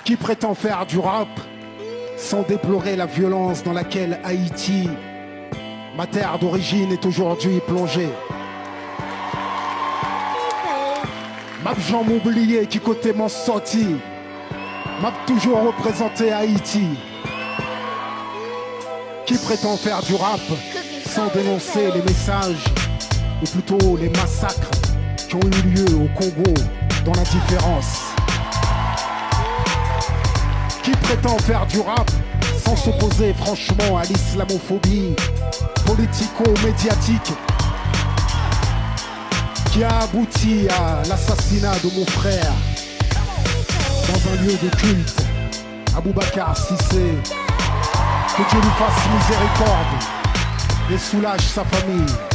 Qui prétend faire du rap sans déplorer la violence dans laquelle Haïti, ma terre d'origine, est aujourd'hui plongée. M'a jamais oublié qui côté m'en sorti, m'a toujours représenté Haïti. Qui prétend faire du rap sans dénoncer les messages, ou plutôt les massacres qui ont eu lieu au Congo dans l'indifférence. Qui prétend faire du rap sans s'opposer franchement à l'islamophobie politico-médiatique qui a abouti à l'assassinat de mon frère dans un lieu de culte, Aboubacar Cissé. Que Dieu lui fasse miséricorde et soulage sa famille.